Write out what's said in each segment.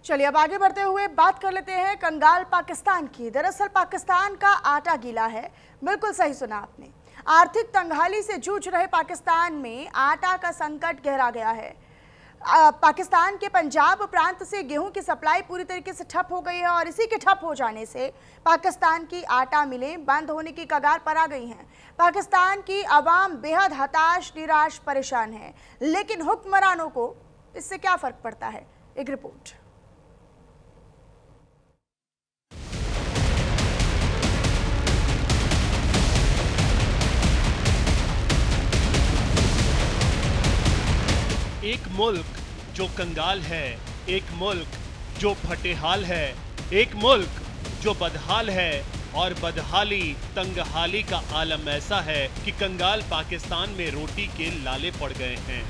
चलिए अब आगे बढ़ते हुए बात कर लेते हैं कंगाल पाकिस्तान की। दरअसल पाकिस्तान का आटा गीला है, बिल्कुल सही सुना आपने। आर्थिक तंगहाली से जूझ रहे पाकिस्तान में आटा का संकट गहरा गया है। पाकिस्तान के पंजाब प्रांत से गेहूं की सप्लाई पूरी तरीके से ठप हो गई है और इसी के ठप हो जाने से पाकिस्तान की आटा मिलें बंद होने की कगार पर आ गई हैं। पाकिस्तान की आवाम बेहद हताश, निराश, परेशान है, लेकिन हुक्मरानों को इससे क्या फर्क पड़ता है? एक रिपोर्ट। एक मुल्क जो कंगाल है, एक मुल्क जो फटेहाल है, एक मुल्क जो बदहाल है और बदहाली तंगहाली का आलम ऐसा है कि कंगाल पाकिस्तान में रोटी के लाले पड़ गए हैं।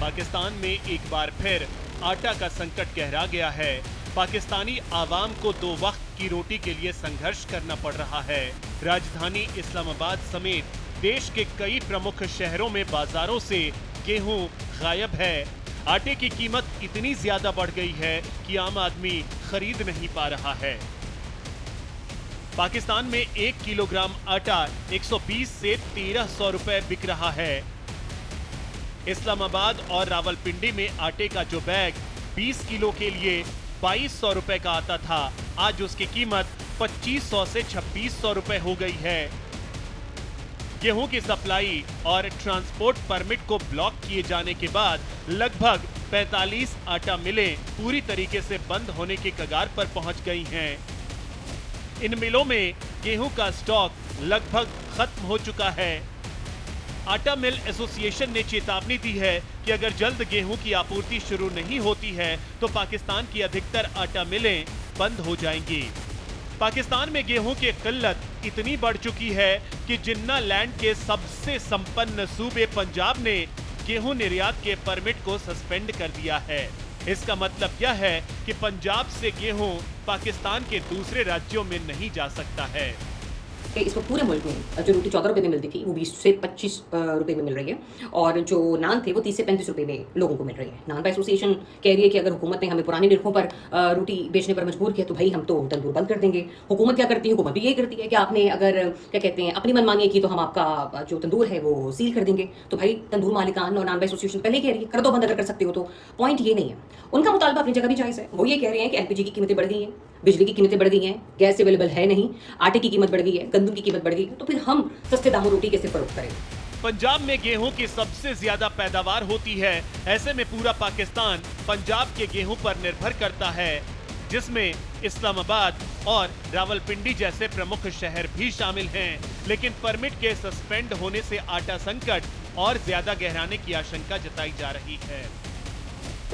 पाकिस्तान में एक बार फिर आटा का संकट गहरा गया है। पाकिस्तानी आवाम को दो वक्त की रोटी के लिए संघर्ष करना पड़ रहा है। राजधानी इस्लामाबाद समेत देश के कई प्रमुख शहरों में बाजारों से गेहूं गायब है। आटे की कीमत इतनी ज्यादा बढ़ गई है कि आम आदमी खरीद नहीं पा रहा है। पाकिस्तान में 1 किलोग्राम आटा 120 से 1300 रुपए बिक रहा है। इस्लामाबाद और रावलपिंडी में आटे का जो बैग 20 किलो के लिए 2200 रुपए का आता था, आज उसकी कीमत 2500 से 2600 रुपए हो गई है। गेहूं की सप्लाई और ट्रांसपोर्ट परमिट को ब्लॉक किए जाने के बाद लगभग 45 आटा मिलें पूरी तरीके से बंद होने की कगार पर पहुंच गई हैं। इन मिलों में गेहूं का स्टॉक लगभग खत्म हो चुका है। आटा मिल एसोसिएशन ने चेतावनी दी है कि अगर जल्द गेहूं की आपूर्ति शुरू नहीं होती है तो पाकिस्तान की अधिकतर आटा मिलें बंद हो जाएंगी। पाकिस्तान में गेहूं की किल्लत इतनी बढ़ चुकी है कि जिन्ना लैंड के सबसे संपन्न सूबे पंजाब ने गेहूं निर्यात के परमिट को सस्पेंड कर दिया है। इसका मतलब यह है कि पंजाब से गेहूं पाकिस्तान के दूसरे राज्यों में नहीं जा सकता है। इस वक्त पूरे मुल्क में जो रोटी 14 रुपए में मिलती थी वो 20 से 25 रुपए में मिल रही है और जो नान थे वो 30 से 35 रुपए में लोगों को मिल रही है। नान बाय एसोसिएशन कह रही है कि अगर हुकूमत ने हमें पुराने निरखों पर रोटी बेचने पर मजबूर किया तो भाई हम तो तंदूर बंद कर देंगे। हुकूमत क्या करती है? हुकूमत भी यही करती है कि आपने अगर क्या कहते हैं अपनी मनमानी की तो हम आपका जो तंदूर है वो सील कर देंगे। तो भाई तंदूर मालिकान और नान बाय एसोसिएशन पहले कह रही है कर दो बंद अगर कर सकते हो तो। पॉइंट ये नहीं है, उनका मुतालबा अपनी जगह भी जायज़ है। वो ये कह रहे हैं कि एलपीजी की कीमतें बढ़ गई हैं, बिजली की कीमतें बढ़ गई हैं, गैस अवेलेबल है नहीं, आटे की कीमत बढ़ गई है, गंदम की कीमत बढ़ गई है, तो फिर हम सस्ते दामों रोटी कैसे फरोख्त करें? पंजाब में गेहूं की सबसे ज्यादा पैदावार होती है। ऐसे में पूरा पाकिस्तान पंजाब के गेहूं पर निर्भर करता है, जिसमें इस्लामाबाद और रावलपिंडी जैसे प्रमुख शहर भी शामिल हैं। लेकिन परमिट के सस्पेंड होने से आटा संकट और ज्यादा गहराने की आशंका जताई जा रही है।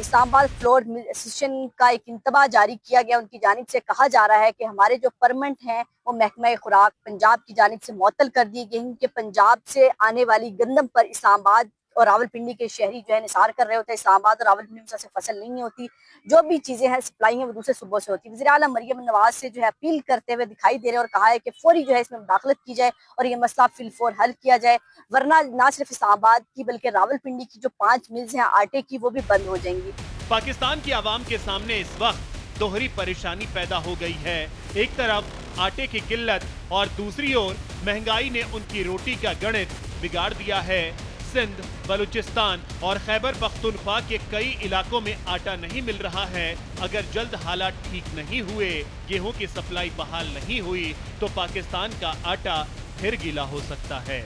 इस्लामाबाद फ्लोर मिल एसोसिएशन का एक इंतबा जारी किया गया। उनकी जानिब से कहा जा रहा है कि हमारे जो परमिट हैं वो महकमा खुराक पंजाब की जानिब से मुअत्तल कर दिए गए हैं कि पंजाब से आने वाली गंदम पर इस्लामाबाद और रावलपिंडी के शहरी जो है निसार कर रहे होते हैं। इस्लामाबाद और रावलपिंडी में से फसल नहीं होती, जो भी चीजें हैं सप्लाई हैं वो दूसरे सूबों से होती है। वज़ीर आला मरियम नवाज से जो है अपील करते हुए दिखाई दे रहे हैं और कहा है कि फौरी जो है इसमें मुदाखलत की जाए और ये मसला फिलफौर हल किया जाए, वरना ना सिर्फ इस्लामाबाद की बल्कि रावलपिंडी की जो 5 मिल्स हैं आटे की वो भी बंद हो जाएंगी। पाकिस्तान की आवाम के सामने इस वक्त दोहरी परेशानी पैदा हो गई है। एक तरफ आटे की किल्लत और दूसरी ओर महंगाई ने उनकी रोटी का गणित बिगाड़ दिया है। सिंध, बलूचिस्तान और खैबर पख्तूनख्वा के कई इलाकों में आटा नहीं मिल रहा है। अगर जल्द हालात ठीक नहीं हुए, गेहूं की सप्लाई बहाल नहीं हुई तो पाकिस्तान का आटा फिर गीला हो सकता है।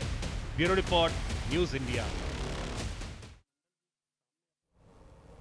Bureau report, news India.